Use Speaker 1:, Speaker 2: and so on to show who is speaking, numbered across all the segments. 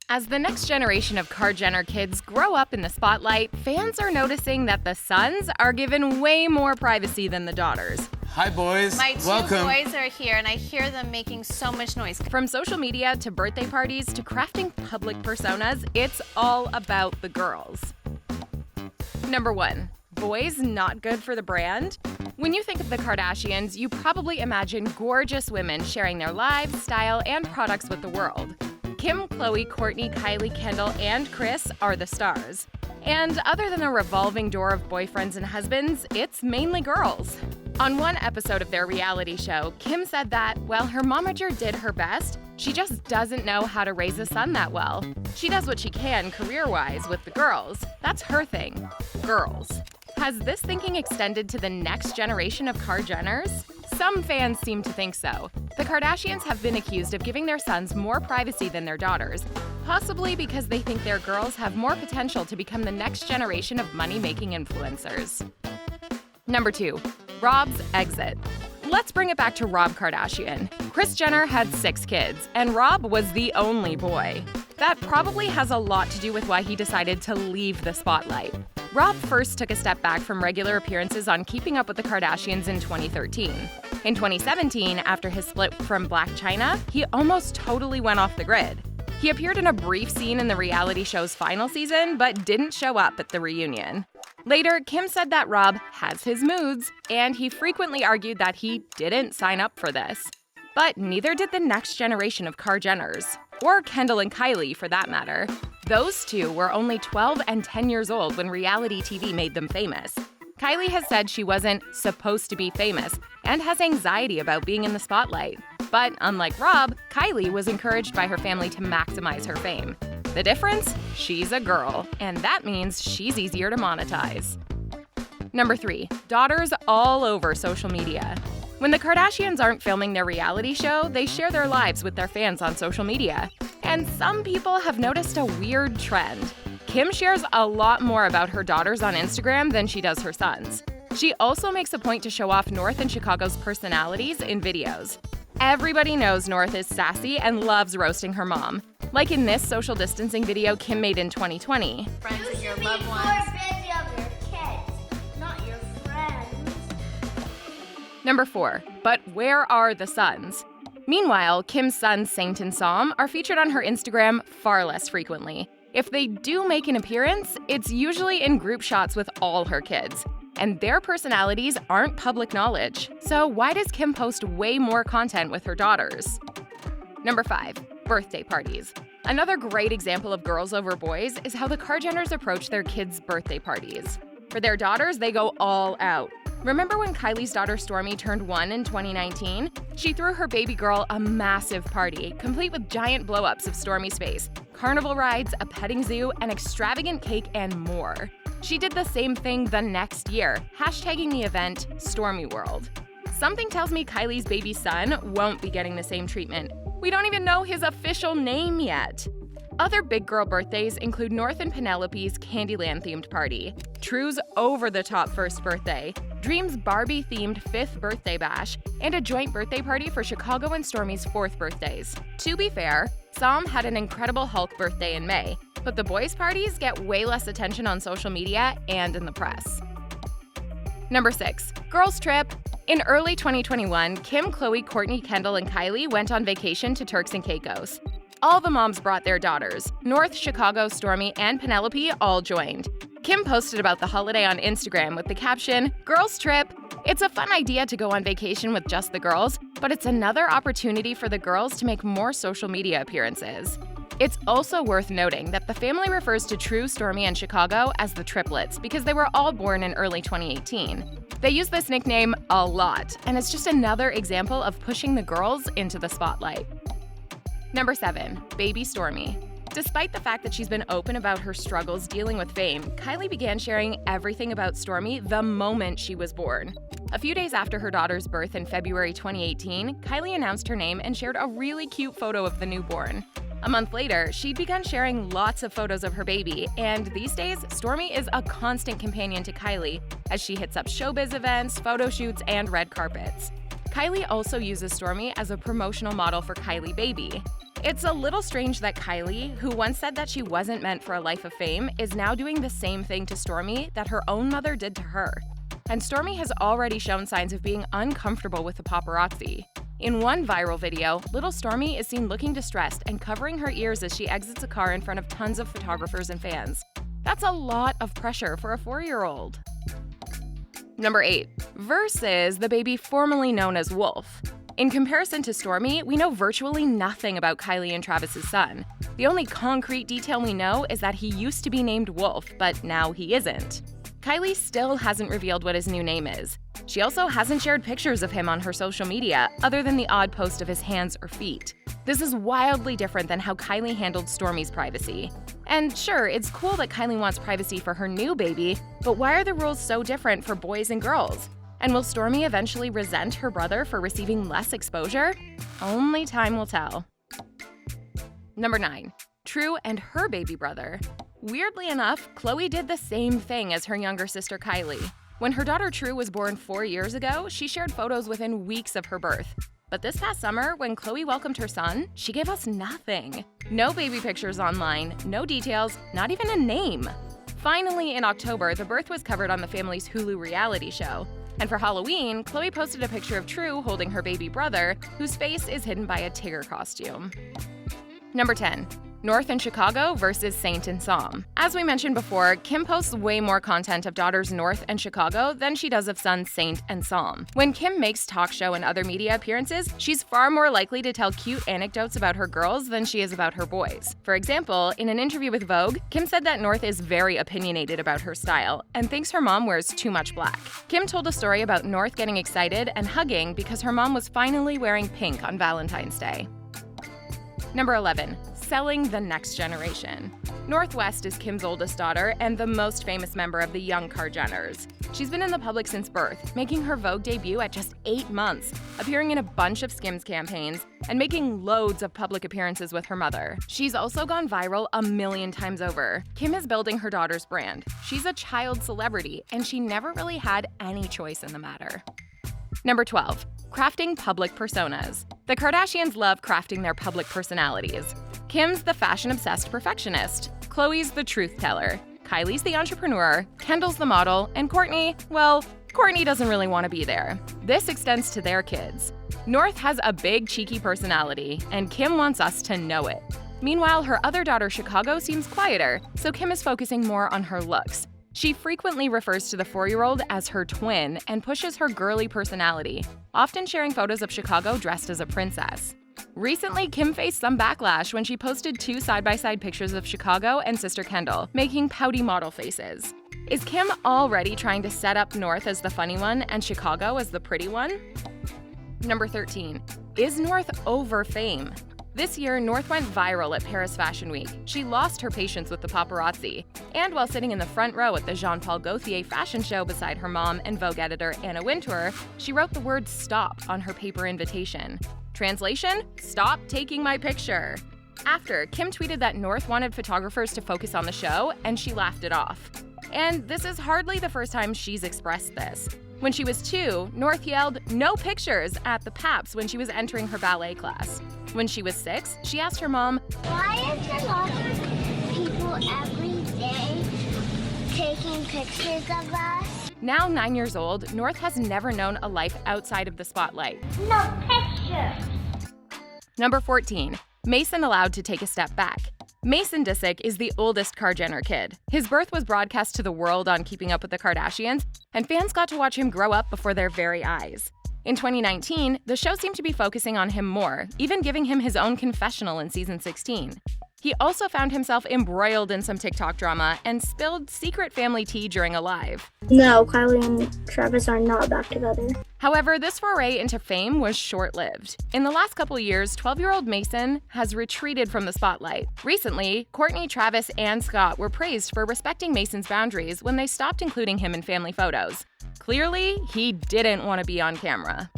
Speaker 1: As the next generation of Jenner kids grow up in the spotlight, fans are noticing that the sons are given way more privacy than the daughters.
Speaker 2: Hi, boys.
Speaker 3: My two
Speaker 2: Welcome.
Speaker 3: boys are here, and I hear them making so much noise.
Speaker 1: From social media to birthday parties to crafting public personas, it's all about the girls. Number 1. Boys not good for the brand? When you think of the Kardashians, you probably imagine gorgeous women sharing their lives, style, and products with the world. Kim, Khloe, Kourtney, Kylie, Kendall, and Kris are the stars. And other than a revolving door of boyfriends and husbands, it's mainly girls. On one episode of their reality show, Kim said that, while her momager did her best, she just doesn't know how to raise a son that well. She does what she can career-wise with the girls. That's her thing. Girls. Has this thinking extended to the next generation of Jenners? Some fans seem to think so. The Kardashians have been accused of giving their sons more privacy than their daughters, possibly because they think their girls have more potential to become the next generation of money-making influencers. Number 2. Rob's exit. Let's bring it back to Rob Kardashian. Kris Jenner had 6 kids, and Rob was the only boy. That probably has a lot to do with why he decided to leave the spotlight. Rob first took a step back from regular appearances on Keeping Up with the Kardashians in 2013. In 2017, after his split from Blac Chyna, he almost totally went off the grid. He appeared in a brief scene in the reality show's final season, but didn't show up at the reunion. Later, Kim said that Rob has his moods, and he frequently argued that he didn't sign up for this. But neither did the next generation of Jenners, or Kendall and Kylie for that matter. Those two were only 12 and 10 years old when reality TV made them famous. Kylie has said she wasn't supposed to be famous and has anxiety about being in the spotlight. But unlike Rob, Kylie was encouraged by her family to maximize her fame. The difference? She's a girl, and that means she's easier to monetize. Number 3. Daughters all over social media. When the Kardashians aren't filming their reality show, they share their lives with their fans on social media. And some people have noticed a weird trend. Kim shares a lot more about her daughters on Instagram than she does her sons. She also makes a point to show off North and Chicago's personalities in videos. Everybody knows North is sassy and loves roasting her mom. Like in this social distancing video Kim made in 2020.
Speaker 3: Friends and your loved ones.
Speaker 4: More busy of your kids, not your friends.
Speaker 1: Number 4. But where are the sons? Meanwhile, Kim's sons Saint and Psalm are featured on her Instagram far less frequently. If they do make an appearance, it's usually in group shots with all her kids. And their personalities aren't public knowledge. So why does Kim post way more content with her daughters? Number 5. Birthday parties. Another great example of girls over boys is how the Jenners approach their kids' birthday parties. For their daughters, they go all out. Remember when Kylie's daughter Stormi turned 1 in 2019? She threw her baby girl a massive party, complete with giant blow-ups of Stormi's face, carnival rides, a petting zoo, an extravagant cake, and more. She did the same thing the next year, hashtagging the event Stormi World. Something tells me Kylie's baby son won't be getting the same treatment. We don't even know his official name yet. Other big girl birthdays include North and Penelope's Candyland-themed party, True's over-the-top first birthday, Dream's Barbie-themed 5th birthday bash, and a joint birthday party for Chicago and Stormi's 4th birthdays. To be fair, Psalm had an incredible Hulk birthday in May, but the boys' parties get way less attention on social media and in the press. Number 6. Girls Trip. In early 2021, Kim, Khloe, Kourtney, Kendall, and Kylie went on vacation to Turks and Caicos. All the moms brought their daughters. North, Chicago, Stormi, and Penelope all joined. Kim posted about the holiday on Instagram with the caption, "Girls Trip." It's a fun idea to go on vacation with just the girls, but it's another opportunity for the girls to make more social media appearances. It's also worth noting that the family refers to True, Stormi, and Chicago as the triplets because they were all born in early 2018. They use this nickname a lot, and it's just another example of pushing the girls into the spotlight. Number 7. Baby Stormi. Despite the fact that she's been open about her struggles dealing with fame, Kylie began sharing everything about Stormi the moment she was born. A few days after her daughter's birth in February 2018, Kylie announced her name and shared a really cute photo of the newborn. A month later, she'd begun sharing lots of photos of her baby, and these days, Stormi is a constant companion to Kylie as she hits up showbiz events, photo shoots, and red carpets. Kylie also uses Stormi as a promotional model for Kylie Baby. It's a little strange that Kylie, who once said that she wasn't meant for a life of fame, is now doing the same thing to Stormi that her own mother did to her. And Stormi has already shown signs of being uncomfortable with the paparazzi. In one viral video, little Stormi is seen looking distressed and covering her ears as she exits a car in front of tons of photographers and fans. That's a lot of pressure for a 4-year-old. Number 8. Versus the baby formerly known as Wolf. In comparison to Stormi, we know virtually nothing about Kylie and Travis's son. The only concrete detail we know is that he used to be named Wolf, but now he isn't. Kylie still hasn't revealed what his new name is. She also hasn't shared pictures of him on her social media, other than the odd post of his hands or feet. This is wildly different than how Kylie handled Stormi's privacy. And sure, it's cool that Kylie wants privacy for her new baby, but why are the rules so different for boys and girls? And will Stormi eventually resent her brother for receiving less exposure? Only time will tell. Number 9. True and her baby brother. Weirdly enough, Khloe did the same thing as her younger sister Kylie. When her daughter True was born 4 years ago, she shared photos within weeks of her birth. But this past summer, when Khloe welcomed her son, she gave us nothing. No baby pictures online, no details, not even a name. Finally, in October, the birth was covered on the family's Hulu reality show. And for Halloween, Khloe posted a picture of True holding her baby brother, whose face is hidden by a Tigger costume. Number 10. North and Chicago versus Saint and Psalm. As we mentioned before, Kim posts way more content of daughters North and Chicago than she does of sons Saint and Psalm. When Kim makes talk show and other media appearances, she's far more likely to tell cute anecdotes about her girls than she is about her boys. For example, in an interview with Vogue, Kim said that North is very opinionated about her style and thinks her mom wears too much black. Kim told a story about North getting excited and hugging because her mom was finally wearing pink on Valentine's Day. Number 11. Selling the next generation. Northwest is Kim's oldest daughter and the most famous member of the young Kardashians. She's been in the public since birth, making her Vogue debut at just 8 months, appearing in a bunch of Skims campaigns, and making loads of public appearances with her mother. She's also gone viral a million times over. Kim is building her daughter's brand. She's a child celebrity, and she never really had any choice in the matter. Number 12. Crafting public personas. The Kardashians love crafting their public personalities. Kim's the fashion-obsessed perfectionist, Khloe's the truth-teller, Kylie's the entrepreneur, Kendall's the model, and Kourtney, well, Kourtney doesn't really want to be there. This extends to their kids. North has a big, cheeky personality, and Kim wants us to know it. Meanwhile, her other daughter, Chicago, seems quieter, so Kim is focusing more on her looks. She frequently refers to the 4-year-old as her twin and pushes her girly personality, often sharing photos of Chicago dressed as a princess. Recently, Kim faced some backlash when she posted 2 side-by-side pictures of Chicago and sister Kendall, making pouty model faces. Is Kim already trying to set up North as the funny one and Chicago as the pretty one? Number 13. Is North over fame? This year, North went viral at Paris Fashion Week. She lost her patience with the paparazzi. And while sitting in the front row at the Jean-Paul Gaultier fashion show beside her mom and Vogue editor Anna Wintour, she wrote the word "stop" on her paper invitation. Translation? Stop taking my picture. After, Kim tweeted that North wanted photographers to focus on the show, and she laughed it off. And this is hardly the first time she's expressed this. When she was 2, North yelled, "No pictures!" at the Paps when she was entering her ballet class. When she was 6, she asked her mom,
Speaker 4: Why is there lots of people every day taking pictures of us?
Speaker 1: Now 9 years old, North has never known a life outside of the spotlight.
Speaker 4: No pictures!
Speaker 1: Number 14. Mason allowed to take a step back. Mason Disick is the oldest Kar-Jenner kid. His birth was broadcast to the world on Keeping Up with the Kardashians, and fans got to watch him grow up before their very eyes. In 2019, the show seemed to be focusing on him more, even giving him his own confessional in season 16. He also found himself embroiled in some TikTok drama and spilled secret family tea during a live.
Speaker 2: No, Kylie and Travis are not back together.
Speaker 1: However, this foray into fame was short-lived. In the last couple years, 12-year-old Mason has retreated from the spotlight. Recently, Kourtney, Travis, and Scott were praised for respecting Mason's boundaries when they stopped including him in family photos. Clearly, he didn't want to be on camera.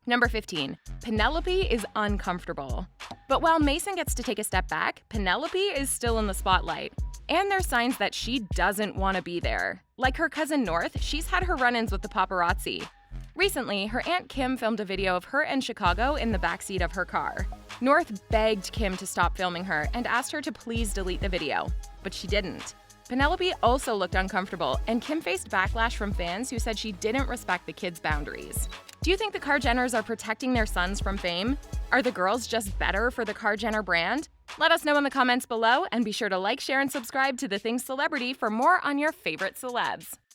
Speaker 1: Number 15. Penelope is uncomfortable. But while Mason gets to take a step back, Penelope is still in the spotlight. And there's signs that she doesn't want to be there. Like her cousin North, she's had her run-ins with the paparazzi. Recently, her Aunt Kim filmed a video of her and Chicago in the backseat of her car. North begged Kim to stop filming her and asked her to please delete the video, but she didn't. Penelope also looked uncomfortable, and Kim faced backlash from fans who said she didn't respect the kids' boundaries. Do you think the Kardashians are protecting their sons from fame? Are the girls just better for the Kardashian brand? Let us know in the comments below, and be sure to like, share, and subscribe to The Things Celebrity for more on your favorite celebs.